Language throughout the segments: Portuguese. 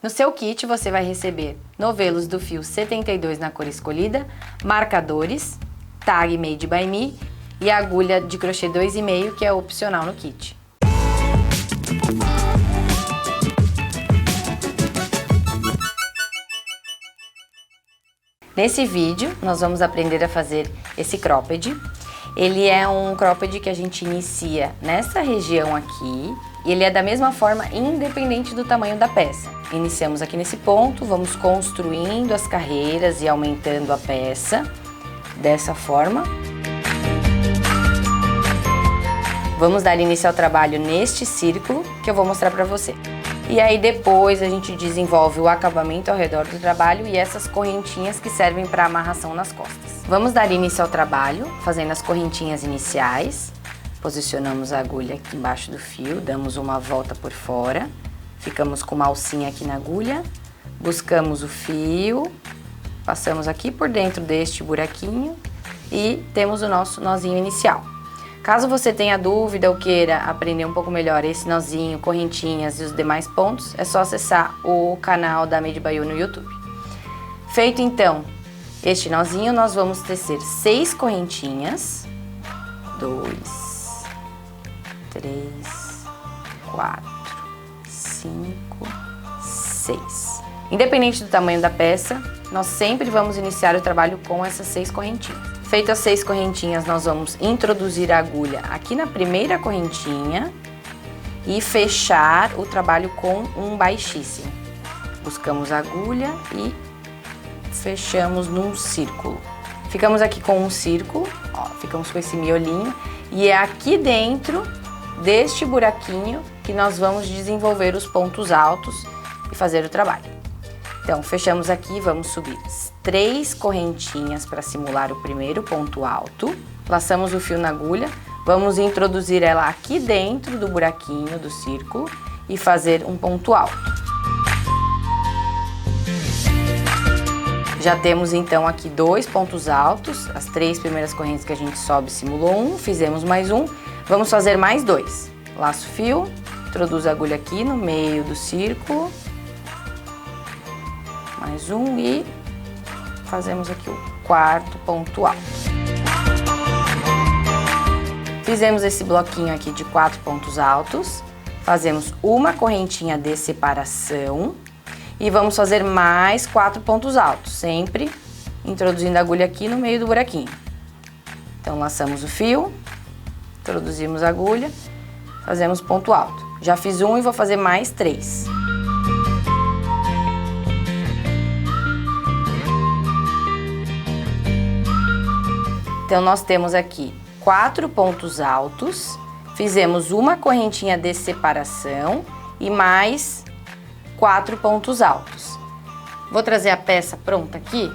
No seu kit você vai receber novelos do fio 72 na cor escolhida, marcadores, tag Made by Me e a agulha de crochê 2,5 que é opcional no kit. Nesse vídeo nós vamos aprender a fazer esse cropped. Ele é um cropped que a gente inicia nessa região aqui. E ele é da mesma forma, independente do tamanho da peça. Iniciamos aqui nesse ponto, vamos construindo as carreiras e aumentando a peça dessa forma. Vamos dar início ao trabalho neste círculo que eu vou mostrar para você. E aí depois a gente desenvolve o acabamento ao redor do trabalho e essas correntinhas que servem para amarração nas costas. Vamos dar início ao trabalho fazendo as correntinhas iniciais. Posicionamos a agulha aqui embaixo do fio, damos uma volta por fora, ficamos com uma alcinha aqui na agulha, buscamos o fio, passamos aqui por dentro deste buraquinho e temos o nosso nozinho inicial. Caso você tenha dúvida ou queira aprender um pouco melhor esse nozinho, correntinhas e os demais pontos, é só acessar o canal da Made by You no YouTube. Feito então este nozinho, nós vamos tecer 6 correntinhas, 2, 3, 4, 5, 6. Independente do tamanho da peça, nós sempre vamos iniciar o trabalho com essas 6 correntinhas. Feitas as 6 correntinhas, nós vamos introduzir a agulha aqui na primeira correntinha e fechar o trabalho com um baixíssimo. Buscamos a agulha e fechamos num círculo. Ficamos aqui com um círculo, ó, ficamos com esse miolinho e é aqui dentro deste buraquinho que nós vamos desenvolver os pontos altos e fazer o trabalho. Então, fechamos aqui, vamos subir 3 correntinhas para simular o primeiro ponto alto. Laçamos o fio na agulha, vamos introduzir ela aqui dentro do buraquinho do círculo e fazer um ponto alto. Já temos então aqui 2 pontos altos, as 3 primeiras correntes que a gente sobe simulou um, fizemos mais um. Vamos fazer mais 2. Laço o fio, introduz a agulha aqui no meio do círculo. Mais um e fazemos aqui o 4º ponto alto. Fizemos esse bloquinho aqui de 4 pontos altos. Fazemos uma correntinha de separação e vamos fazer mais 4 pontos altos, sempre introduzindo a agulha aqui no meio do buraquinho. Então, laçamos o fio. Introduzimos a agulha, fazemos ponto alto. Já fiz um e vou fazer mais 3. Então, nós temos aqui 4 pontos altos, fizemos uma correntinha de separação e mais 4 pontos altos. Vou trazer a peça pronta aqui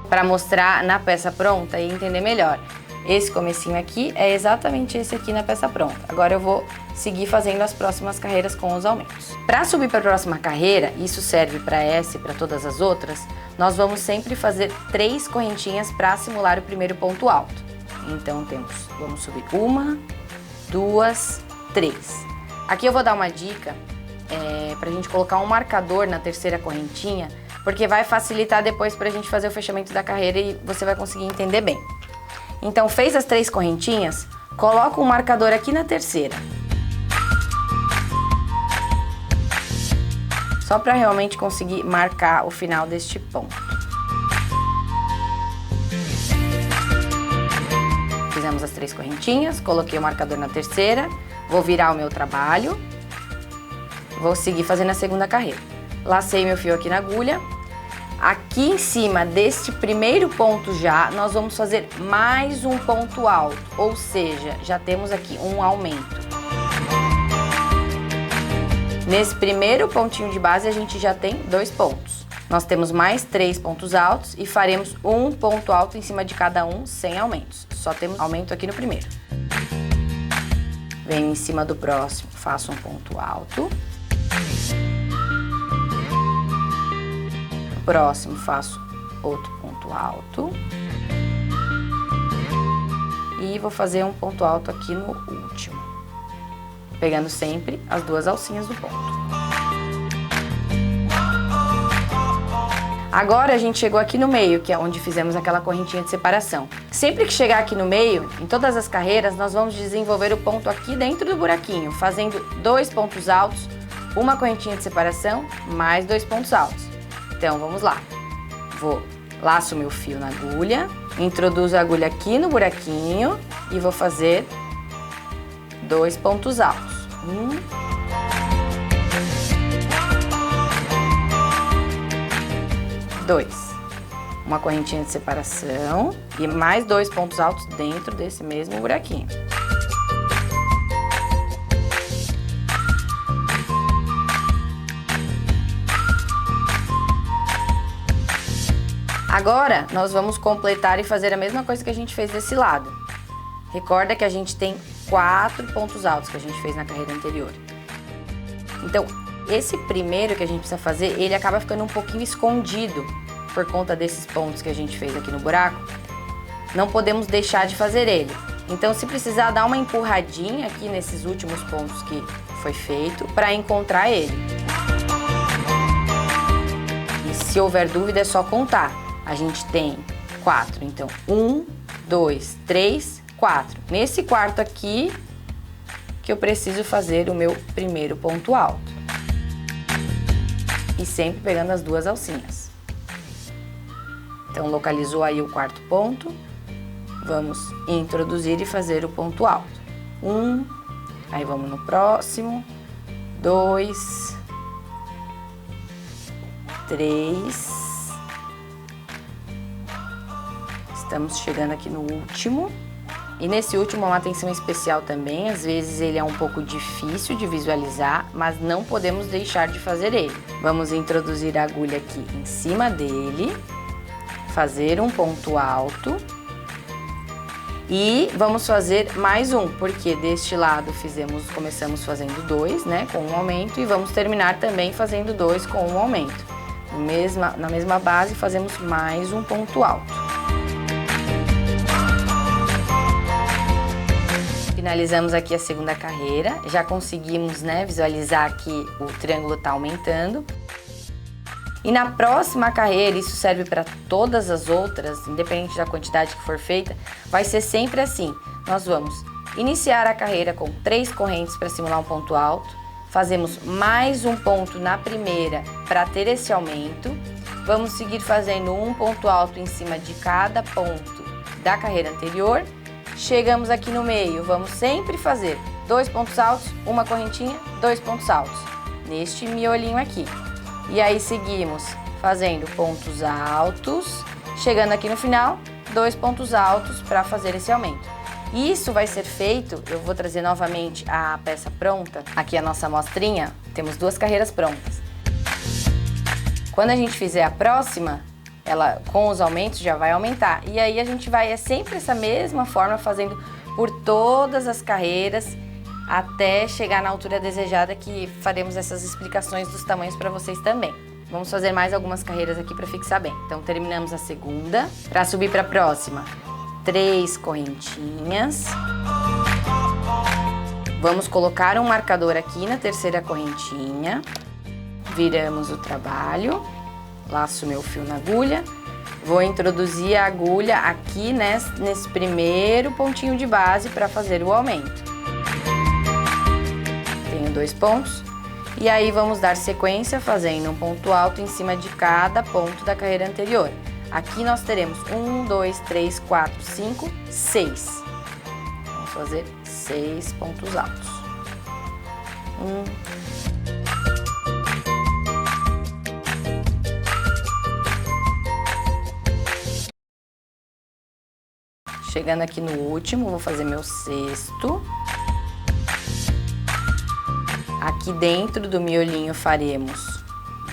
para mostrar na peça pronta e entender melhor. Esse comecinho aqui é exatamente esse aqui na peça pronta. Agora eu vou seguir fazendo as próximas carreiras com os aumentos. Para subir para a próxima carreira, isso serve para essa e para todas as outras, nós vamos sempre fazer 3 correntinhas para simular o primeiro ponto alto. Então vamos subir 1, 2, 3. Aqui eu vou dar uma dica para a gente colocar um marcador na terceira correntinha, porque vai facilitar depois para a gente fazer o fechamento da carreira e você vai conseguir entender bem. Então, fez as 3 correntinhas, coloca um marcador aqui na terceira. Só para realmente conseguir marcar o final deste ponto. Fizemos as 3 correntinhas, coloquei o marcador na terceira, vou virar o meu trabalho, vou seguir fazendo a segunda carreira. Lacei meu fio aqui na agulha. Aqui em cima deste primeiro ponto nós vamos fazer mais um ponto alto, ou seja, já temos aqui um aumento. Nesse primeiro pontinho de base a gente já tem 2 pontos. Nós temos mais 3 pontos altos e faremos um ponto alto em cima de cada um sem aumentos. Só temos aumento aqui no primeiro. Venho em cima do próximo, faço um ponto alto. Próximo faço outro ponto alto e vou fazer um ponto alto aqui no último, pegando sempre as 2 alcinhas do ponto. Agora a gente chegou aqui no meio, que é onde fizemos aquela correntinha de separação. Sempre que chegar aqui no meio, em todas as carreiras, nós vamos desenvolver o ponto aqui dentro do buraquinho, fazendo 2 pontos altos, uma correntinha de separação, mais 2 pontos altos. Então, vamos lá. Laço meu fio na agulha, introduzo a agulha aqui no buraquinho e vou fazer 2 pontos altos. 2. Uma correntinha de separação e mais 2 pontos altos dentro desse mesmo buraquinho. Agora, nós vamos completar e fazer a mesma coisa que a gente fez desse lado. Recorda que a gente tem 4 pontos altos que a gente fez na carreira anterior. Então, esse primeiro que a gente precisa fazer, ele acaba ficando um pouquinho escondido por conta desses pontos que a gente fez aqui no buraco. Não podemos deixar de fazer ele. Então, se precisar, dar uma empurradinha aqui nesses últimos pontos que foi feito para encontrar ele. E se houver dúvida, é só contar. A gente tem 4, então 1, 2, 3, 4. Nesse quarto aqui que eu preciso fazer o meu primeiro ponto alto. E sempre pegando as 2 alcinhas. Então, localizou aí o quarto ponto, vamos introduzir e fazer o ponto alto. 1, aí vamos no próximo, 2, 3, estamos chegando aqui no último. E nesse último, uma atenção especial também, às vezes ele é um pouco difícil de visualizar, mas não podemos deixar de fazer ele. Vamos introduzir a agulha aqui em cima dele, fazer um ponto alto e vamos fazer mais um, porque deste lado começamos fazendo 2, né, com um aumento e vamos terminar também fazendo 2 com um aumento. Na mesma base, fazemos mais um ponto alto. Finalizamos aqui a segunda carreira, já conseguimos, né, visualizar que o triângulo está aumentando. E na próxima carreira, isso serve para todas as outras, independente da quantidade que for feita, vai ser sempre assim. Nós vamos iniciar a carreira com 3 correntes para simular um ponto alto, fazemos mais um ponto na primeira para ter esse aumento, vamos seguir fazendo um ponto alto em cima de cada ponto da carreira anterior. Chegamos aqui no meio, vamos sempre fazer 2 pontos altos, uma correntinha, 2 pontos altos, neste miolinho aqui. E aí seguimos fazendo pontos altos, chegando aqui no final, 2 pontos altos para fazer esse aumento. Isso vai ser feito, eu vou trazer novamente a peça pronta, aqui a nossa amostrinha, temos 2 carreiras prontas. Quando a gente fizer a próxima, ela com os aumentos já vai aumentar. E aí a gente vai, é sempre essa mesma forma, fazendo por todas as carreiras, até chegar na altura desejada, que faremos essas explicações dos tamanhos para vocês também. Vamos fazer mais algumas carreiras aqui para fixar bem. Então, terminamos a segunda. Para subir para a próxima, 3 correntinhas. Vamos colocar um marcador aqui na terceira correntinha. Viramos o trabalho. Laço meu fio na agulha, vou introduzir a agulha aqui nesse primeiro pontinho de base para fazer o aumento. Tenho 2 pontos e aí vamos dar sequência fazendo um ponto alto em cima de cada ponto da carreira anterior. Aqui nós teremos 1, 2, 3, 4, 5, 6. Vamos fazer 6 pontos altos. 1, chegando aqui no último, vou fazer meu 6º. Aqui dentro do miolinho faremos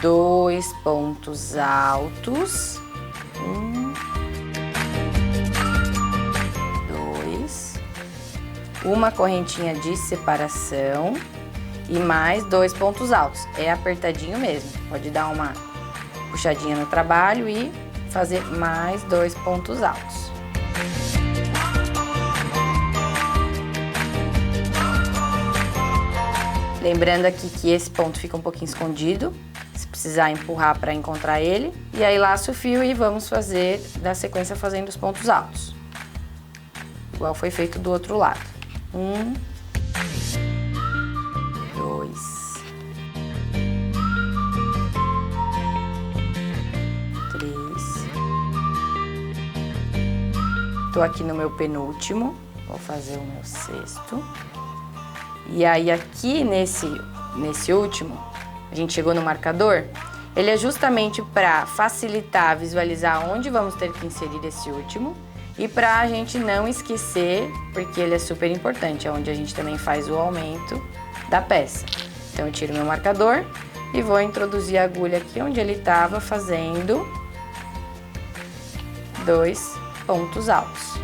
2 pontos altos. 1, 2. Uma correntinha de separação e mais 2 pontos altos. É apertadinho mesmo. Pode dar uma puxadinha no trabalho e fazer mais 2 pontos altos. Lembrando aqui que esse ponto fica um pouquinho escondido. precisar empurrar para encontrar ele. E aí laço o fio e vamos fazer da sequência fazendo os pontos altos. Igual foi feito do outro lado. 1, 2, 3. Tô aqui no meu penúltimo, vou fazer o meu sexto. E aí aqui nesse último, a gente chegou no marcador, ele é justamente para facilitar visualizar onde vamos ter que inserir esse último e para a gente não esquecer, porque ele é super importante, é onde a gente também faz o aumento da peça. Então eu tiro meu marcador e vou introduzir a agulha aqui onde ele estava, fazendo 2 pontos altos.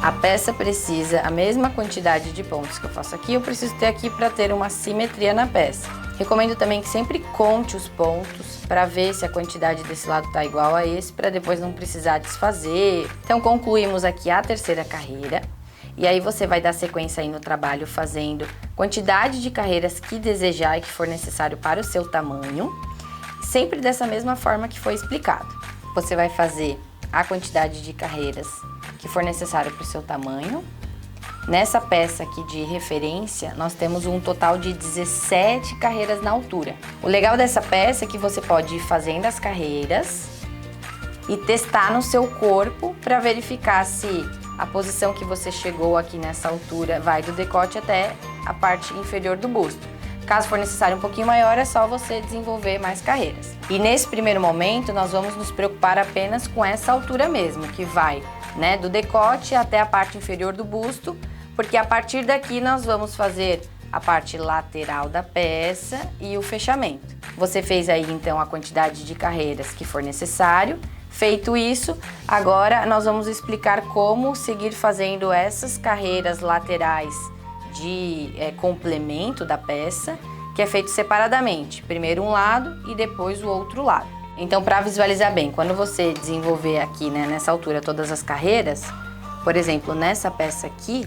A peça precisa a mesma quantidade de pontos que eu faço aqui, eu preciso ter aqui para ter uma simetria na peça. Recomendo também que sempre conte os pontos para ver se a quantidade desse lado está igual a esse, para depois não precisar desfazer. Então concluímos aqui a terceira carreira. E aí você vai dar sequência aí no trabalho fazendo quantidade de carreiras que desejar e que for necessário para o seu tamanho, sempre dessa mesma forma que foi explicado. Você vai fazer a quantidade de carreiras que for necessário para o seu tamanho. Nessa peça aqui de referência, nós temos um total de 17 carreiras na altura. O legal dessa peça é que você pode ir fazendo as carreiras e testar no seu corpo para verificar se a posição que você chegou aqui nessa altura vai do decote até a parte inferior do busto. Caso for necessário um pouquinho maior, é só você desenvolver mais carreiras. E nesse primeiro momento, nós vamos nos preocupar apenas com essa altura mesmo, que vai, né, do decote até a parte inferior do busto, porque a partir daqui nós vamos fazer a parte lateral da peça e o fechamento. Você fez aí então a quantidade de carreiras que for necessário. Feito isso, agora nós vamos explicar como seguir fazendo essas carreiras laterais de complemento da peça, que é feito separadamente. Primeiro um lado e depois o outro lado. Então, para visualizar bem, quando você desenvolver aqui, né, nessa altura todas as carreiras, por exemplo, nessa peça aqui,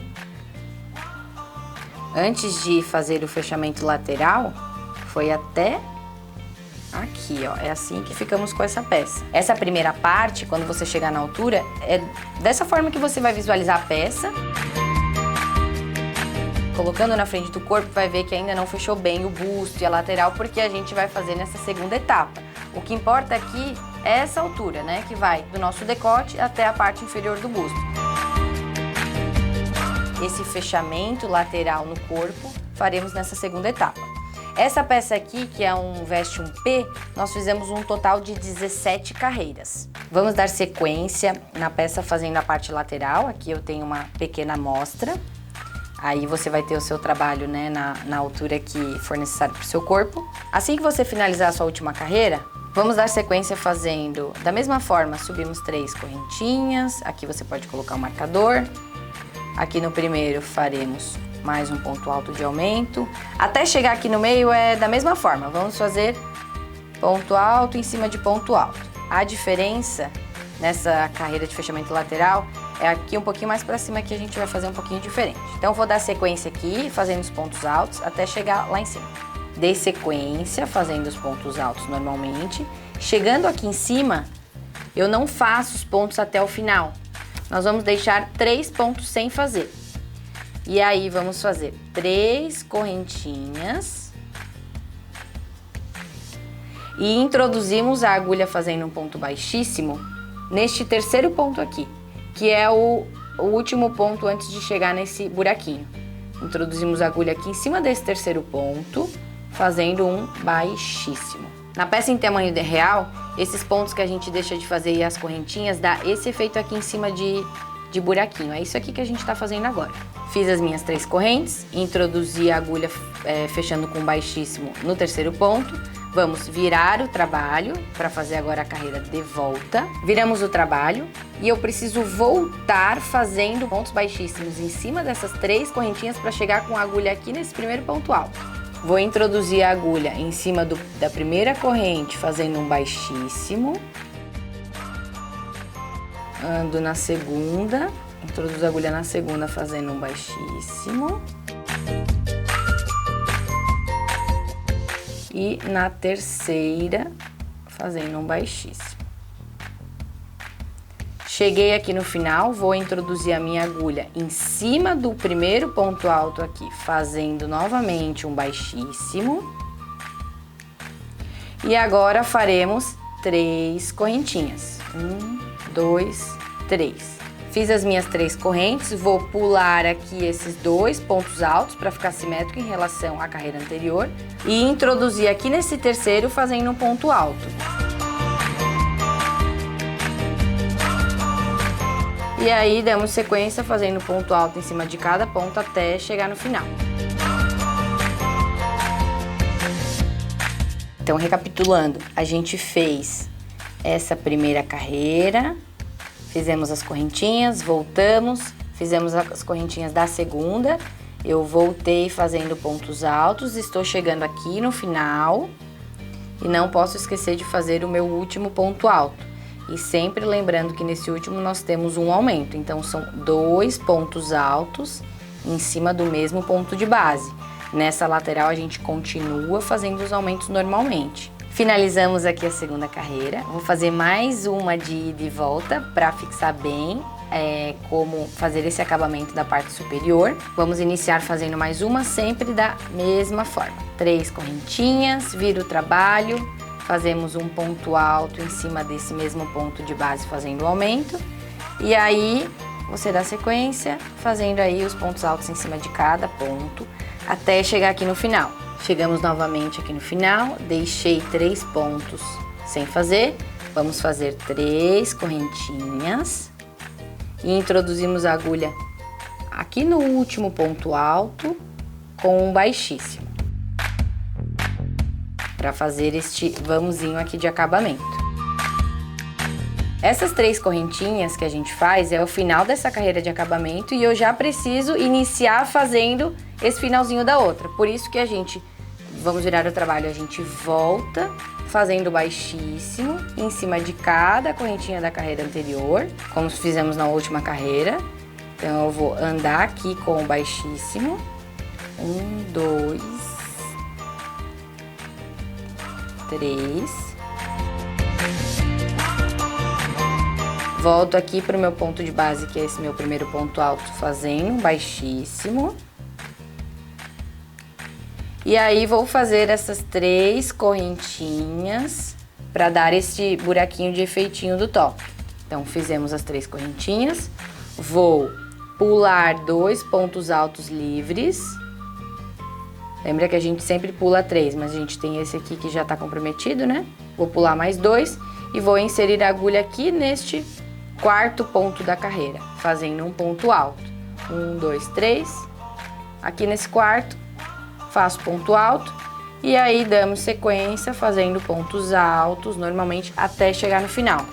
antes de fazer o fechamento lateral, foi até aqui, ó. É assim que ficamos com essa peça. Essa primeira parte, quando você chegar na altura, é dessa forma que você vai visualizar a peça. Colocando na frente do corpo, vai ver que ainda não fechou bem o busto e a lateral, porque a gente vai fazer nessa segunda etapa. O que importa aqui é essa altura, né, que vai do nosso decote até a parte inferior do busto. Esse fechamento lateral no corpo faremos nessa segunda etapa. Essa peça aqui, que é um veste um P, nós fizemos um total de 17 carreiras. Vamos dar sequência na peça fazendo a parte lateral. Aqui eu tenho uma pequena amostra. Aí você vai ter o seu trabalho, né, na altura que for necessário para o seu corpo. Assim que você finalizar a sua última carreira, vamos dar sequência fazendo da mesma forma. Subimos 3 correntinhas. Aqui você pode colocar o marcador. Aqui no primeiro faremos mais um ponto alto de aumento. Até chegar aqui no meio é da mesma forma. Vamos fazer ponto alto em cima de ponto alto. A diferença nessa carreira de fechamento lateral é aqui um pouquinho mais para cima, que a gente vai fazer um pouquinho diferente. Então vou dar sequência aqui, fazendo os pontos altos até chegar lá em cima. Dei sequência fazendo os pontos altos normalmente. Chegando aqui em cima, eu não faço os pontos até o final. Nós vamos deixar 3 pontos sem fazer. E aí vamos fazer 3 correntinhas. E introduzimos a agulha fazendo um ponto baixíssimo neste terceiro ponto aqui, que é o último ponto antes de chegar nesse buraquinho. Introduzimos a agulha aqui em cima desse terceiro ponto, fazendo um baixíssimo. Na peça em tamanho real, esses pontos que a gente deixa de fazer e as correntinhas dá esse efeito aqui em cima de buraquinho. É isso aqui que a gente tá fazendo agora. Fiz as minhas 3 correntes, introduzi a agulha fechando com baixíssimo no terceiro ponto. Vamos virar o trabalho para fazer agora a carreira de volta. Viramos o trabalho e eu preciso voltar fazendo pontos baixíssimos em cima dessas 3 correntinhas para chegar com a agulha aqui nesse primeiro ponto alto. Vou introduzir a agulha em cima da primeira corrente fazendo um baixíssimo. Ando na segunda, introduzo a agulha na segunda fazendo um e na terceira fazendo um baixíssimo. Cheguei aqui no final, vou introduzir a minha agulha em cima do primeiro ponto alto aqui, fazendo novamente um baixíssimo. E agora faremos 3 correntinhas. 1, 2, 3. Fiz as minhas 3 correntes, vou pular aqui esses 2 pontos altos para ficar simétrico em relação à carreira anterior e introduzir aqui nesse terceiro fazendo um ponto alto. E aí damos sequência fazendo ponto alto em cima de cada ponto até chegar no final. Então, recapitulando, a gente fez essa primeira carreira, fizemos as correntinhas, voltamos, fizemos as correntinhas da segunda, eu voltei fazendo pontos altos, estou chegando aqui no final e não posso esquecer de fazer o meu último ponto alto. E sempre lembrando que nesse último nós temos um aumento, então são 2 pontos altos em cima do mesmo ponto de base. Nessa lateral a gente continua fazendo os aumentos normalmente. Finalizamos aqui a segunda carreira, vou fazer mais uma de ida e volta para fixar bem como fazer esse acabamento da parte superior. Vamos iniciar fazendo mais uma sempre da mesma forma. 3 correntinhas, vira o trabalho. Fazemos um ponto alto em cima desse mesmo ponto de base fazendo o aumento. E aí, você dá sequência, fazendo aí os pontos altos em cima de cada ponto, até chegar aqui no final. Chegamos novamente aqui no final, deixei 3 pontos sem fazer. Vamos fazer 3 correntinhas. E introduzimos a agulha aqui no último ponto alto com um baixíssimo, para fazer este vãozinho aqui de acabamento. Essas 3 correntinhas que a gente faz é o final dessa carreira de acabamento e eu já preciso iniciar fazendo esse finalzinho da outra. Por isso que vamos virar o trabalho, a gente volta fazendo baixíssimo em cima de cada correntinha da carreira anterior, como fizemos na última carreira. Então eu vou andar aqui com o baixíssimo. 1, 2, 3. Volto aqui para o meu ponto de base, que é esse meu primeiro ponto alto, fazendo um baixíssimo. E aí vou fazer essas 3 correntinhas para dar esse buraquinho de efeitinho do top. Então, fizemos as 3 correntinhas. Vou pular 2 pontos altos livres. Lembra que a gente sempre pula 3, mas a gente tem esse aqui que já tá comprometido, né? Vou pular mais 2 e vou inserir a agulha aqui neste 4º ponto da carreira, fazendo um ponto alto. 1, 2, 3. Aqui nesse 4º, faço ponto alto e aí damos sequência fazendo pontos altos, normalmente até chegar no final.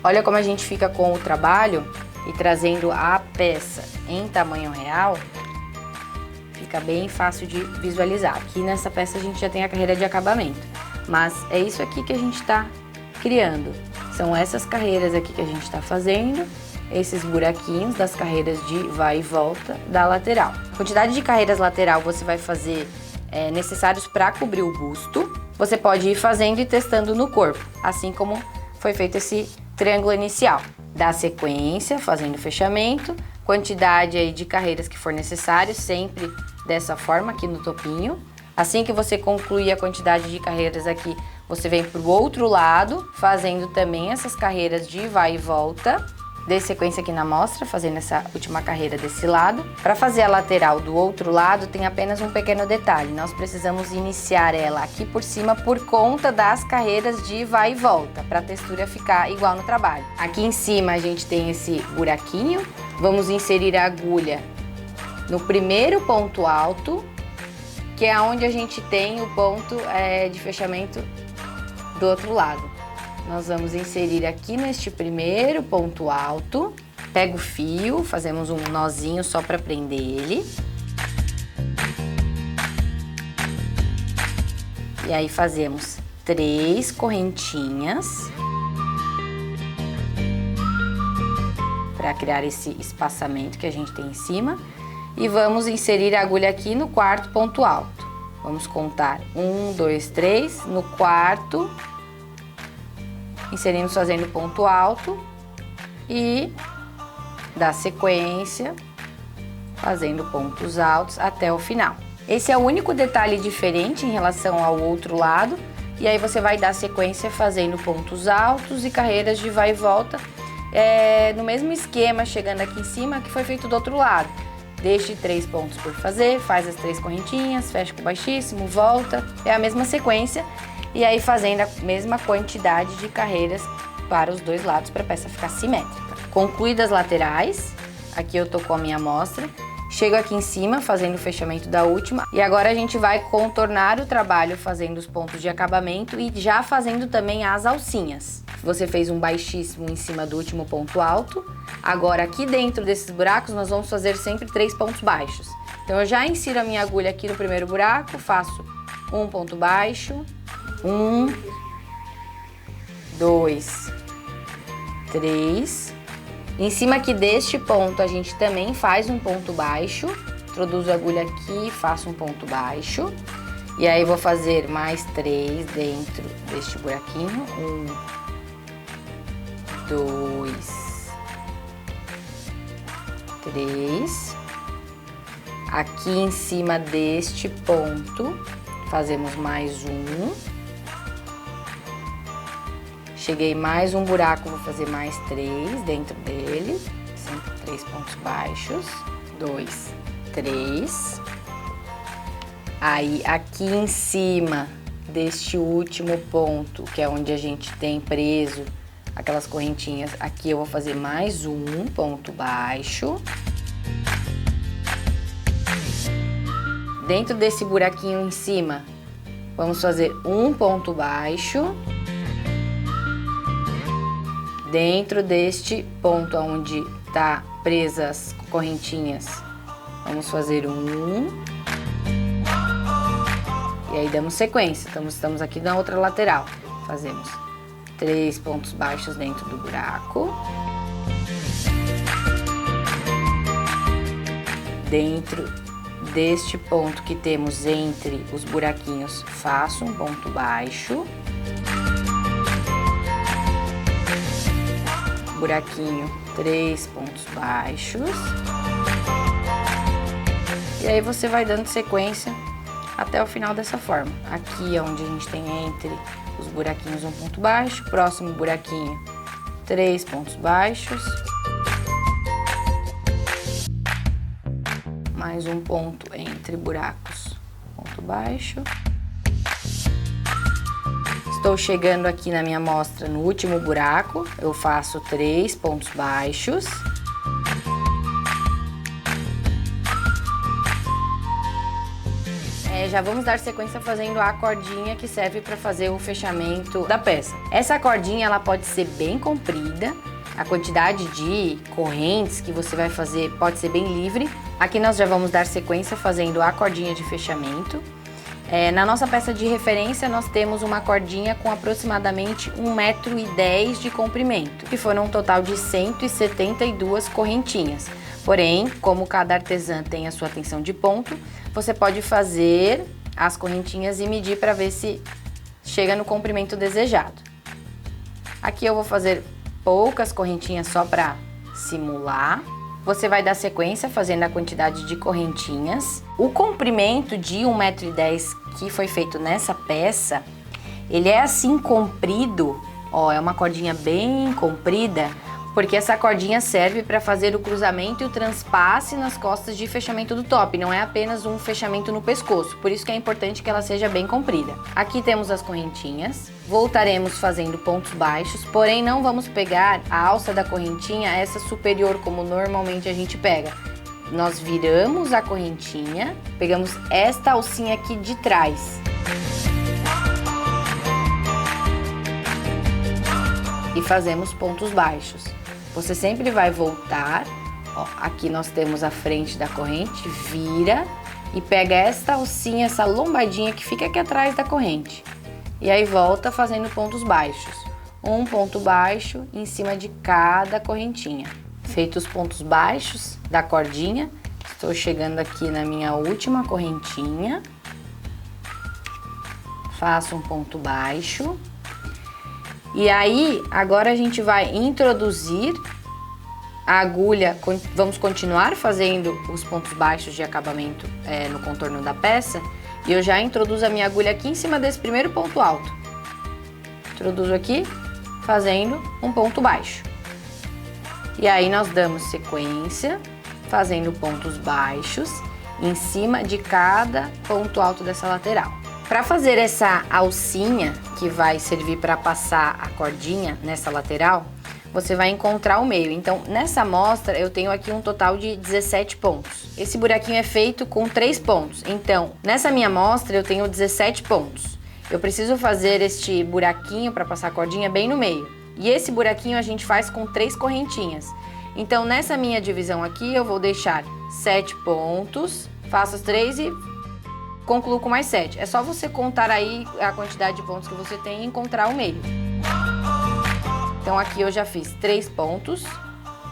Olha como a gente fica com o trabalho e trazendo a peça em tamanho real. Fica bem fácil de visualizar. Aqui nessa peça a gente já tem a carreira de acabamento, mas é isso aqui que a gente está criando. São essas carreiras aqui que a gente está fazendo, esses buraquinhos das carreiras de vai e volta da lateral. A quantidade de carreiras lateral você vai fazer necessários para cobrir o busto. Você pode ir fazendo e testando no corpo, assim como foi feito esse triângulo inicial. Dá sequência, fazendo o fechamento, quantidade aí de carreiras que for necessário, sempre dessa forma aqui no topinho. Assim que você concluir a quantidade de carreiras aqui, você vem para o outro lado, fazendo também essas carreiras de vai e volta. Dê sequência aqui na amostra, fazendo essa última carreira desse lado. Para fazer a lateral do outro lado, tem apenas um pequeno detalhe. Nós precisamos iniciar ela aqui por cima por conta das carreiras de vai e volta, para a textura ficar igual no trabalho. Aqui em cima a gente tem esse buraquinho. Vamos inserir a agulha no primeiro ponto alto, que é onde a gente tem o ponto de fechamento do outro lado. Nós vamos inserir aqui neste primeiro ponto alto, pega o fio, fazemos um nozinho só para prender ele. E aí fazemos 3 correntinhas para criar esse espaçamento que a gente tem em cima. E vamos inserir a agulha aqui no 4º ponto alto. Vamos contar 1, 2, 3. No quarto, inserimos fazendo ponto alto e dá sequência fazendo pontos altos até o final. Esse é o único detalhe diferente em relação ao outro lado. E aí você vai dar sequência fazendo pontos altos e carreiras de vai e volta, no mesmo esquema, chegando aqui em cima que foi feito do outro lado. Deixe 3 pontos por fazer, faz as 3 correntinhas, fecha com baixíssimo, volta, é a mesma sequência. E aí fazendo a mesma quantidade de carreiras para os dois lados para a peça ficar simétrica. Concluídas as laterais, aqui eu tô com a minha amostra. Chego aqui em cima fazendo o fechamento da última e agora a gente vai contornar o trabalho fazendo os pontos de acabamento e já fazendo também as alcinhas. Você fez um baixíssimo em cima do último ponto alto, agora aqui dentro desses buracos nós vamos fazer sempre 3 pontos baixos. Então eu já insiro a minha agulha aqui no primeiro buraco, faço um ponto baixo, 1, 2, 3... Em cima aqui deste ponto, a gente também faz um ponto baixo. Introduzo a agulha aqui, faço um ponto baixo. E aí, vou fazer mais 3 dentro deste buraquinho. 1, 2, 3. Aqui em cima deste ponto, fazemos mais um. Cheguei mais um buraco, vou fazer mais 3 dentro dele, sempre 3 pontos baixos, 2, 3. Aí, aqui em cima deste último ponto, que é onde a gente tem preso aquelas correntinhas, aqui eu vou fazer mais um ponto baixo. Dentro desse buraquinho em cima, vamos fazer um ponto baixo. Dentro deste ponto onde tá presas as correntinhas, vamos fazer um. E aí damos sequência. Então, estamos aqui na outra lateral. Fazemos 3 pontos baixos dentro do buraco. Dentro deste ponto que temos entre os buraquinhos, faço um ponto baixo. Buraquinho, 3 pontos baixos. E aí você vai dando sequência até o final dessa forma. Aqui é onde a gente tem entre os buraquinhos um ponto baixo, próximo buraquinho, 3 pontos baixos. Mais um ponto entre buracos, ponto baixo. Estou chegando aqui na minha amostra no último buraco, eu faço 3 pontos baixos. Já vamos dar sequência fazendo a cordinha que serve para fazer o fechamento da peça. Essa cordinha ela pode ser bem comprida, a quantidade de correntes que você vai fazer pode ser bem livre. Aqui nós já vamos dar sequência fazendo a cordinha de fechamento. Na nossa peça de referência, nós temos uma cordinha com aproximadamente 1,10 m de comprimento, que foram um total de 172 correntinhas. Porém, como cada artesã tem a sua tensão de ponto, você pode fazer as correntinhas e medir para ver se chega no comprimento desejado. Aqui eu vou fazer poucas correntinhas só para simular. Você vai dar sequência fazendo a quantidade de correntinhas. O comprimento de 1,10 m que foi feito nessa peça, ele é assim comprido, ó, é uma cordinha bem comprida, porque essa cordinha serve para fazer o cruzamento e o transpasse nas costas de fechamento do top, não é apenas um fechamento no pescoço, por isso que é importante que ela seja bem comprida. Aqui temos as correntinhas, voltaremos fazendo pontos baixos, porém não vamos pegar a alça da correntinha, essa superior, como normalmente a gente pega. Nós viramos a correntinha, pegamos esta alcinha aqui de trás. E fazemos pontos baixos. Você sempre vai voltar, ó, aqui nós temos a frente da corrente, vira e pega esta alcinha, essa lombadinha que fica aqui atrás da corrente. E aí volta fazendo pontos baixos. Um ponto baixo em cima de cada correntinha. Feitos os pontos baixos da cordinha, estou chegando aqui na minha última correntinha. faço um ponto baixo. E aí, agora a gente vai introduzir a agulha, vamos continuar fazendo os pontos baixos de acabamento no contorno da peça. E eu já introduzo a minha agulha aqui em cima desse primeiro ponto alto. Introduzo aqui, fazendo um ponto baixo. E aí nós damos sequência, fazendo pontos baixos em cima de cada ponto alto dessa lateral. Para fazer essa alcinha, que vai servir para passar a cordinha nessa lateral, você vai encontrar o meio. Então, nessa amostra, eu tenho aqui um total de 17 pontos. Esse buraquinho é feito com 3 pontos. Então, nessa minha amostra, eu tenho 17 pontos. Eu preciso fazer este buraquinho para passar a cordinha bem no meio. E esse buraquinho a gente faz com 3 correntinhas. Então, nessa minha divisão aqui, eu vou deixar 7 pontos, faço as 3 e concluo com mais 7. É só você contar aí a quantidade de pontos que você tem e encontrar o meio. Então, aqui eu já fiz 3 pontos,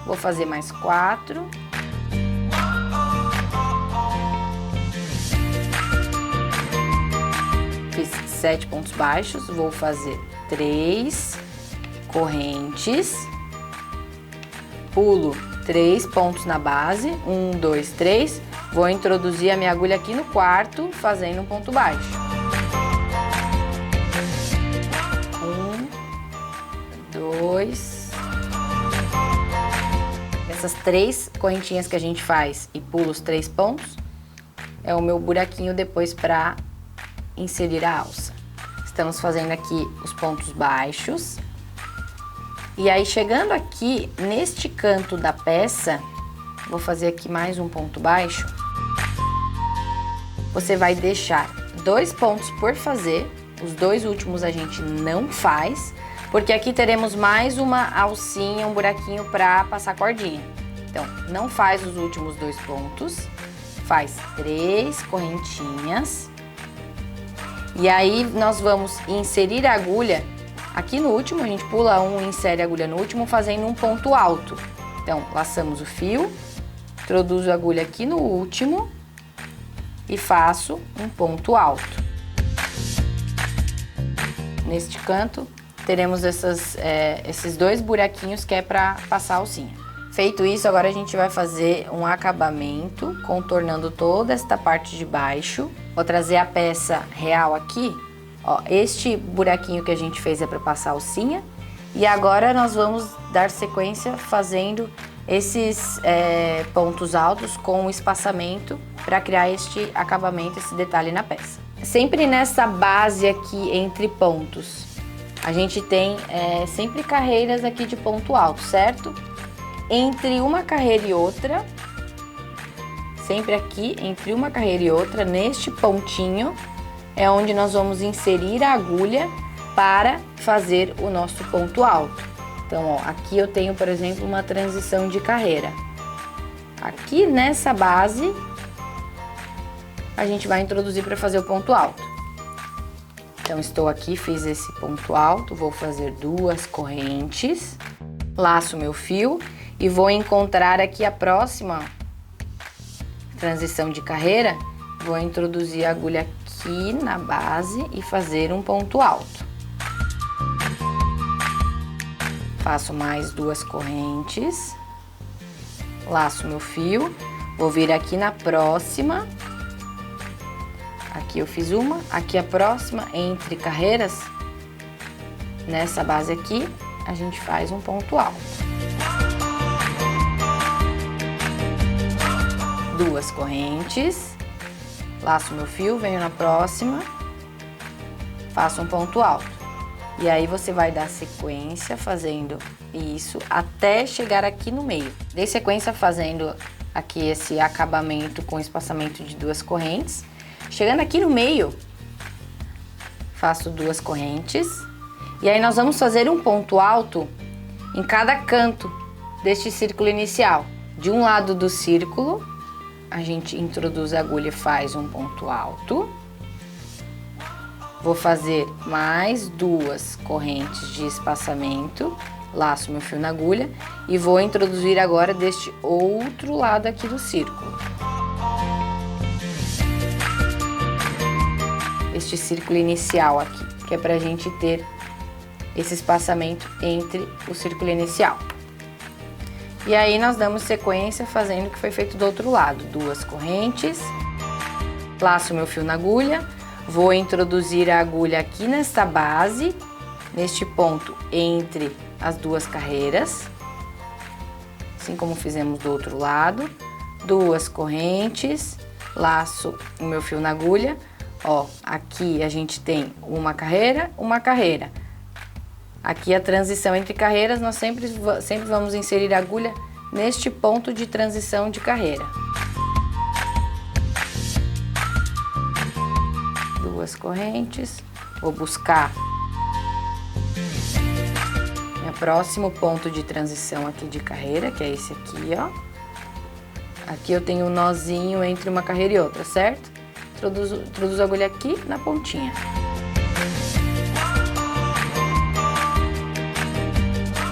vou fazer mais 4. Fiz 7 pontos baixos, vou fazer 3 correntes, pulo 3 pontos na base, 1, 2, 3, vou introduzir a minha agulha aqui no quarto, fazendo um ponto baixo. 2. Essas 3 correntinhas que a gente faz e pula os 3 pontos é o meu buraquinho depois para inserir a alça. Estamos fazendo aqui os pontos baixos. E aí, chegando aqui neste canto da peça, vou fazer aqui mais um ponto baixo. Você vai deixar 2 pontos por fazer, os 2 últimos a gente não faz, porque aqui teremos mais uma alcinha, um buraquinho para passar cordinha. Então, não faz os últimos 2 pontos, faz 3 correntinhas. E aí, nós vamos inserir a agulha aqui no último, a gente pula um e insere a agulha no último, fazendo um ponto alto. Então, laçamos o fio, introduzo a agulha aqui no último e faço um ponto alto. Neste canto, teremos esses 2 buraquinhos que é para passar a alcinha. Feito isso, agora a gente vai fazer um acabamento, contornando toda esta parte de baixo. Vou trazer a peça real aqui. Ó, este buraquinho que a gente fez é para passar a alcinha. E agora nós vamos dar sequência fazendo esses pontos altos com o espaçamento para criar este acabamento, esse detalhe na peça. Sempre nessa base aqui entre pontos, a gente tem sempre carreiras aqui de ponto alto, certo? Entre uma carreira e outra, sempre aqui entre uma carreira e outra, neste pontinho, é onde nós vamos inserir a agulha para fazer o nosso ponto alto. Então, ó, aqui eu tenho, por exemplo, uma transição de carreira. Aqui nessa base, a gente vai introduzir para fazer o ponto alto. Então, estou aqui, fiz esse ponto alto, vou fazer 2 correntes, laço meu fio e vou encontrar aqui a próxima transição de carreira, vou introduzir a agulha aqui na base e fazer um ponto alto. Faço mais 2 correntes, laço meu fio, vou vir aqui na próxima. Aqui eu fiz uma, aqui a próxima, entre carreiras, nessa base aqui, a gente faz um ponto alto. 2 correntes, laço meu fio, venho na próxima, faço um ponto alto. E aí você vai dar sequência fazendo isso até chegar aqui no meio. Dei sequência fazendo aqui esse acabamento com espaçamento de 2 correntes. Chegando aqui no meio, faço 2 correntes. E aí nós vamos fazer um ponto alto em cada canto deste círculo inicial. De um lado do círculo, a gente introduz a agulha e faz um ponto alto. Vou fazer mais 2 correntes de espaçamento, laço meu fio na agulha e vou introduzir agora deste outro lado aqui do círculo. neste círculo inicial aqui, que é pra gente ter esse espaçamento entre o círculo inicial. E aí nós damos sequência fazendo o que foi feito do outro lado. 2 correntes, laço meu fio na agulha, vou introduzir a agulha aqui nesta base, neste ponto entre as 2 carreiras, assim como fizemos do outro lado. 2 correntes, laço o meu fio na agulha, ó, aqui a gente tem uma carreira. Aqui a transição entre carreiras, nós sempre vamos inserir a agulha neste ponto de transição de carreira. 2 correntes, vou buscar meu próximo ponto de transição aqui de carreira, que é esse aqui, ó. Aqui eu tenho um nozinho entre uma carreira e outra, certo? Introduzo a agulha aqui na pontinha.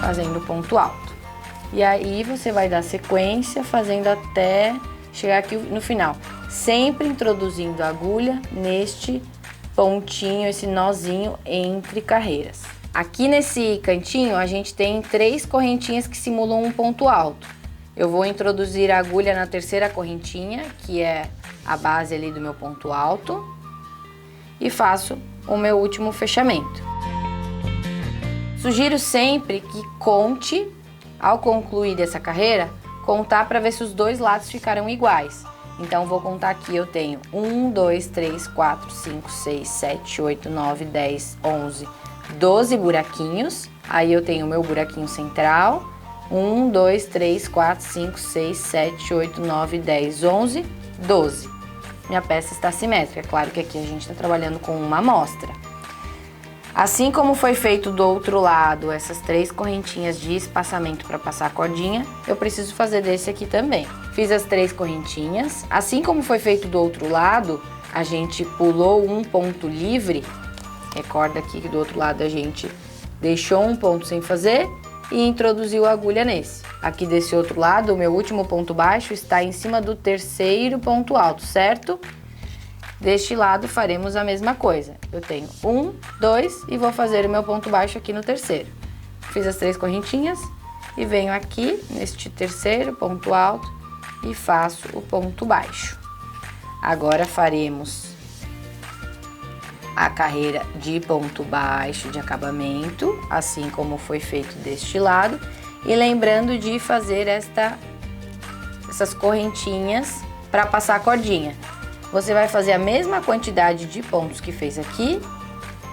Fazendo ponto alto. E aí você vai dar sequência fazendo até chegar aqui no final, sempre introduzindo a agulha neste pontinho, esse nozinho entre carreiras. Aqui nesse cantinho a gente tem 3 correntinhas que simulam um ponto alto. Eu vou introduzir a agulha na terceira correntinha, que é a base ali do meu ponto alto, e faço o meu último fechamento. Sugiro sempre que conte, ao concluir dessa carreira, contar para ver se os 2 lados ficaram iguais. Então, vou contar aqui, eu tenho 1, 2, 3, 4, 5, 6, 7, 8, 9, 10, 11, 12 buraquinhos. Aí eu tenho o meu buraquinho central. 1, 2, 3, 4, 5, 6, 7, 8, 9, 10, 11, 12. Minha peça está simétrica. Claro que aqui a gente está trabalhando com uma amostra. Assim como foi feito do outro lado, essas 3 correntinhas de espaçamento para passar a cordinha, eu preciso fazer desse aqui também. Fiz as 3 correntinhas. Assim como foi feito do outro lado, a gente pulou um ponto livre. Recorda aqui que do outro lado a gente deixou um ponto sem fazer e introduziu a agulha nesse. Aqui desse outro lado, o meu último ponto baixo está em cima do terceiro ponto alto, certo? Deste lado faremos a mesma coisa. Eu tenho 1, 2 e vou fazer o meu ponto baixo aqui no terceiro. Fiz as 3 correntinhas e venho aqui neste terceiro ponto alto e faço o ponto baixo. Agora faremos a carreira de ponto baixo de acabamento, assim como foi feito deste lado. E lembrando de fazer essas correntinhas para passar a cordinha. Você vai fazer a mesma quantidade de pontos que fez aqui,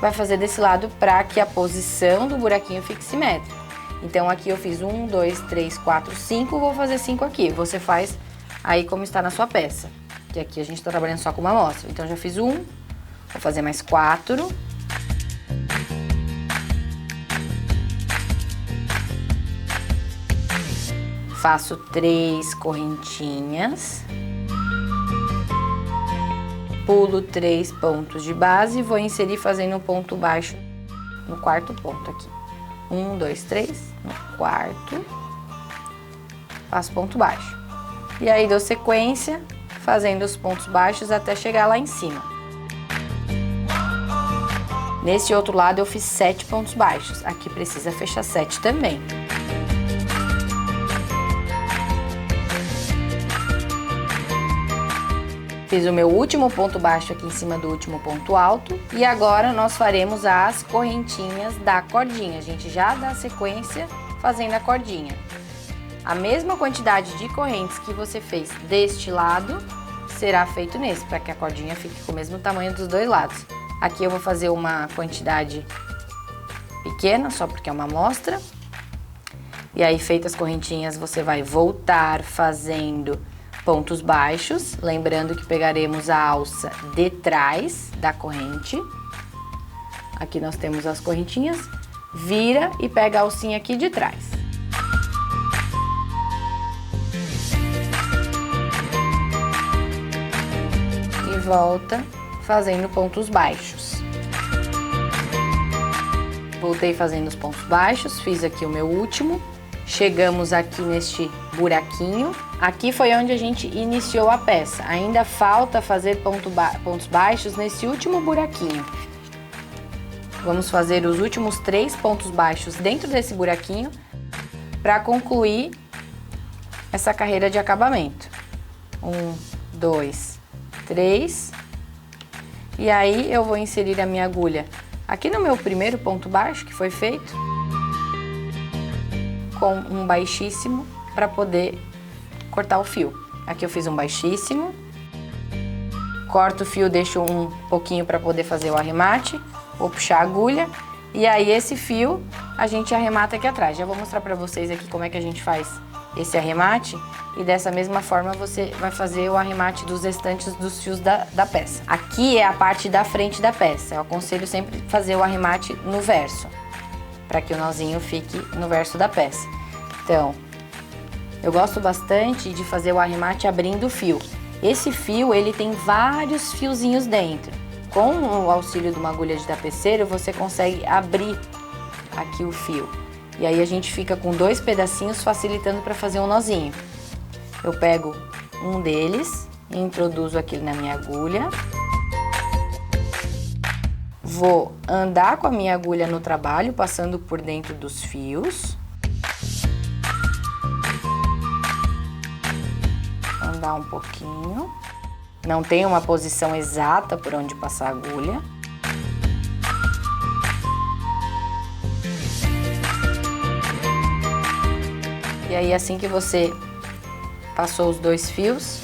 vai fazer desse lado para que a posição do buraquinho fique simétrica. Então aqui eu fiz 1, 2, 3, 4, 5, vou fazer 5 aqui. Você faz aí como está na sua peça, que aqui a gente está trabalhando só com uma amostra. Então já fiz 1, vou fazer mais 4. Faço 3 correntinhas. Pulo 3 pontos de base e vou inserir fazendo um ponto baixo no quarto ponto aqui. 1, 2, 3, no quarto, faço ponto baixo. E aí dou sequência, fazendo os pontos baixos até chegar lá em cima. Nesse outro lado eu fiz 7 pontos baixos, aqui precisa fechar 7 também. Fiz o meu último ponto baixo aqui em cima do último ponto alto e agora nós faremos as correntinhas da cordinha. A gente já dá sequência fazendo a cordinha. A mesma quantidade de correntes que você fez deste lado será feito nesse, para que a cordinha fique com o mesmo tamanho dos 2 lados. Aqui eu vou fazer uma quantidade pequena, só porque é uma amostra. E aí, feitas as correntinhas, você vai voltar fazendo pontos baixos, lembrando que pegaremos a alça de trás da corrente. Aqui nós temos as correntinhas, vira e pega a alcinha aqui de trás. E volta fazendo pontos baixos. Voltei fazendo os pontos baixos, fiz aqui o meu último chegamos aqui neste buraquinho. Aqui foi onde a gente iniciou a peça. Ainda falta fazer pontos baixos nesse último buraquinho. Vamos fazer os últimos 3 pontos baixos dentro desse buraquinho para concluir essa carreira de acabamento. 1, 2, 3. E aí eu vou inserir a minha agulha aqui no meu primeiro ponto baixo que foi feito, com um baixíssimo para poder cortar o fio. Aqui eu fiz um baixíssimo, corto o fio, deixo um pouquinho para poder fazer o arremate, vou puxar a agulha e aí esse fio a gente arremata aqui atrás. Já vou mostrar para vocês aqui como é que a gente faz esse arremate e dessa mesma forma você vai fazer o arremate dos restantes dos fios da peça. Aqui é a parte da frente da peça, eu aconselho sempre fazer o arremate no verso, para que o nozinho fique no verso da peça. Então, eu gosto bastante de fazer o arremate abrindo o fio. Esse fio, ele tem vários fiozinhos dentro. Com o auxílio de uma agulha de tapeceiro, você consegue abrir aqui o fio. E aí a gente fica com 2 pedacinhos facilitando para fazer um nozinho. Eu pego um deles e introduzo aqui na minha agulha. Vou andar com a minha agulha no trabalho, passando por dentro dos fios. Andar um pouquinho. Não tem uma posição exata por onde passar a agulha. E aí, assim que você passou os 2 fios,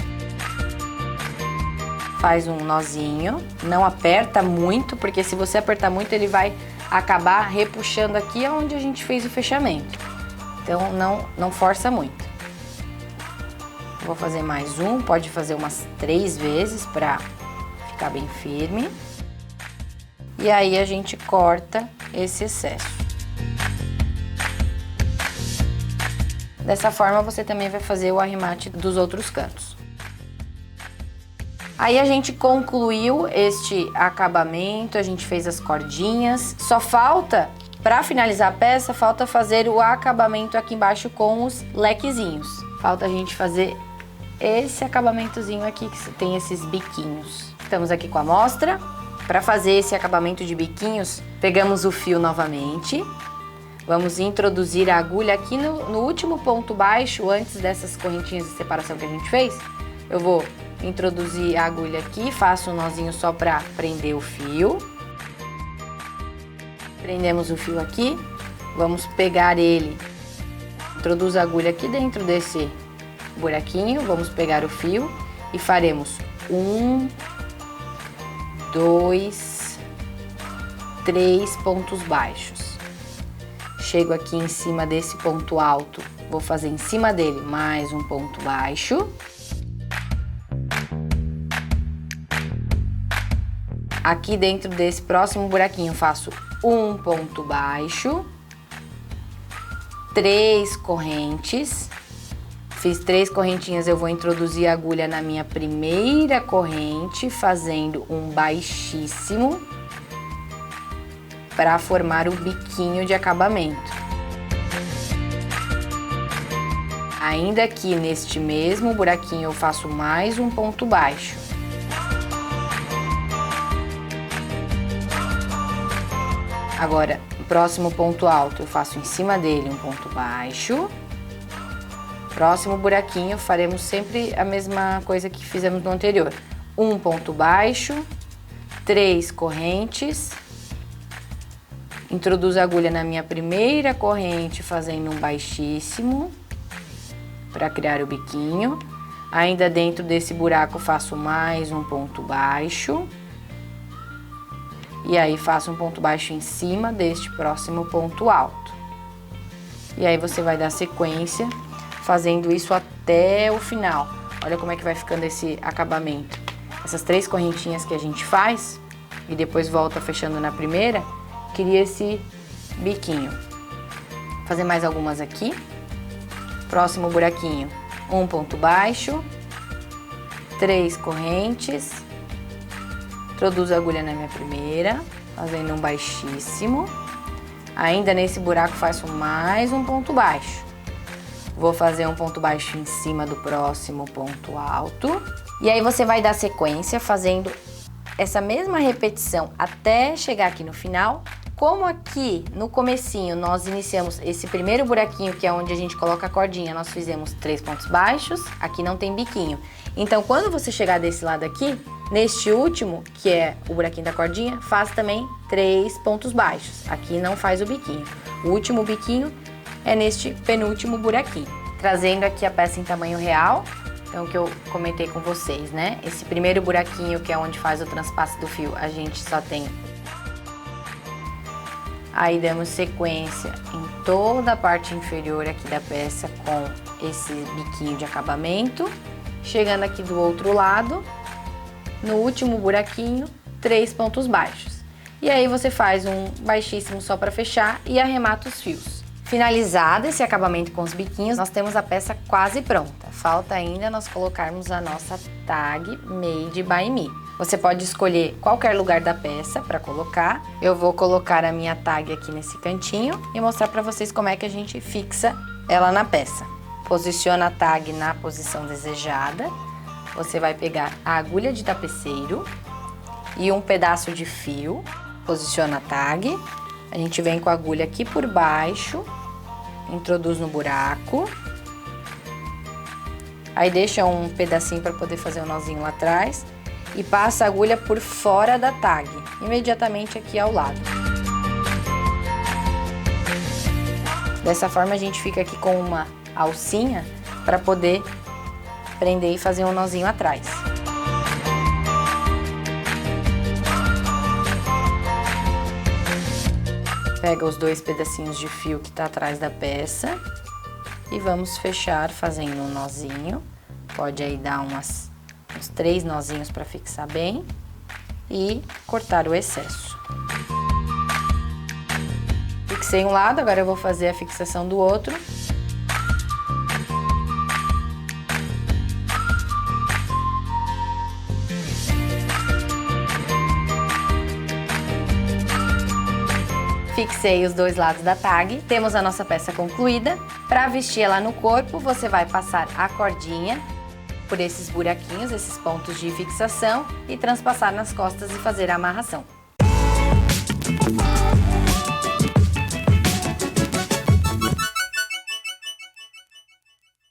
faz um nozinho, não aperta muito, porque se você apertar muito ele vai acabar repuxando aqui onde a gente fez o fechamento. Então não força muito. Vou fazer mais um, pode fazer umas 3 vezes para ficar bem firme. E aí a gente corta esse excesso. Dessa forma você também vai fazer o arremate dos outros cantos. Aí a gente concluiu este acabamento, a gente fez as cordinhas. Só falta, para finalizar a peça, falta fazer o acabamento aqui embaixo com os lequezinhos. Falta a gente fazer esse acabamentozinho aqui, que tem esses biquinhos. Estamos aqui com a amostra. Para fazer esse acabamento de biquinhos, pegamos o fio novamente. Vamos introduzir a agulha aqui no último ponto baixo, antes dessas correntinhas de separação que a gente fez. Eu vou introduzir a agulha aqui, faço um nozinho só para prender o fio. Prendemos o fio aqui, vamos pegar ele, introduz a agulha aqui dentro desse buraquinho, vamos pegar o fio e faremos 1, 2, 3 pontos baixos. Chego aqui em cima desse ponto alto, vou fazer em cima dele mais um ponto baixo. Aqui dentro desse próximo buraquinho faço um ponto baixo, 3 correntes. Fiz 3 correntinhas, eu vou introduzir a agulha na minha primeira corrente, fazendo um baixíssimo, para formar o biquinho de acabamento. Ainda aqui neste mesmo buraquinho eu faço mais um ponto baixo. Agora, o próximo ponto alto eu faço em cima dele um ponto baixo. Próximo buraquinho faremos sempre a mesma coisa que fizemos no anterior. Um ponto baixo, 3 correntes. Introduzo a agulha na minha primeira corrente, fazendo um baixíssimo, para criar o biquinho. Ainda dentro desse buraco faço mais um ponto baixo. E aí faço um ponto baixo em cima deste próximo ponto alto. E aí você vai dar sequência, fazendo isso até o final. Olha como é que vai ficando esse acabamento. Essas 3 correntinhas que a gente faz, e depois volta fechando na primeira, cria esse biquinho. Vou fazer mais algumas aqui. Próximo buraquinho, um ponto baixo, 3 correntes. Introduzo a agulha na minha primeira, fazendo um baixíssimo. Ainda nesse buraco faço mais um ponto baixo. Vou fazer um ponto baixo em cima do próximo ponto alto. E aí você vai dar sequência fazendo essa mesma repetição até chegar aqui no final. Como aqui no comecinho nós iniciamos esse primeiro buraquinho, que é onde a gente coloca a cordinha, nós fizemos 3 pontos baixos, aqui não tem biquinho. Então, quando você chegar desse lado aqui, neste último, que é o buraquinho da cordinha, faz também 3 pontos baixos. Aqui não faz o biquinho. O último biquinho é neste penúltimo buraquinho. Trazendo aqui a peça em tamanho real, então o que eu comentei com vocês, né? Esse primeiro buraquinho, que é onde faz o transpasse do fio, a gente só tem... Aí damos sequência em toda a parte inferior aqui da peça com esse biquinho de acabamento. Chegando aqui do outro lado, no último buraquinho, 3 pontos baixos. E aí você faz um baixíssimo só para fechar e arremata os fios. Finalizado esse acabamento com os biquinhos, nós temos a peça quase pronta. Falta ainda nós colocarmos a nossa tag Made by Me. Você pode escolher qualquer lugar da peça para colocar. Eu vou colocar a minha tag aqui nesse cantinho e mostrar para vocês como é que a gente fixa ela na peça. Posiciona a tag na posição desejada. Você vai pegar a agulha de tapeceiro e um pedaço de fio. Posiciona a tag. A gente vem com a agulha aqui por baixo, introduz no buraco. Aí deixa um pedacinho para poder fazer o nozinho lá atrás. E passa a agulha por fora da tag, imediatamente aqui ao lado. Dessa forma a gente fica aqui com uma alcinha para poder prender e fazer um nozinho atrás. Pega os 2 pedacinhos de fio que tá atrás da peça e vamos fechar fazendo um nozinho. Pode aí dar uns 3 nozinhos para fixar bem e cortar o excesso. Fixei um lado, agora eu vou fazer a fixação do outro. Fixei os 2 lados da tag, temos a nossa peça concluída. Para vestir ela no corpo, você vai passar a cordinha por esses buraquinhos, esses pontos de fixação e transpassar nas costas e fazer a amarração.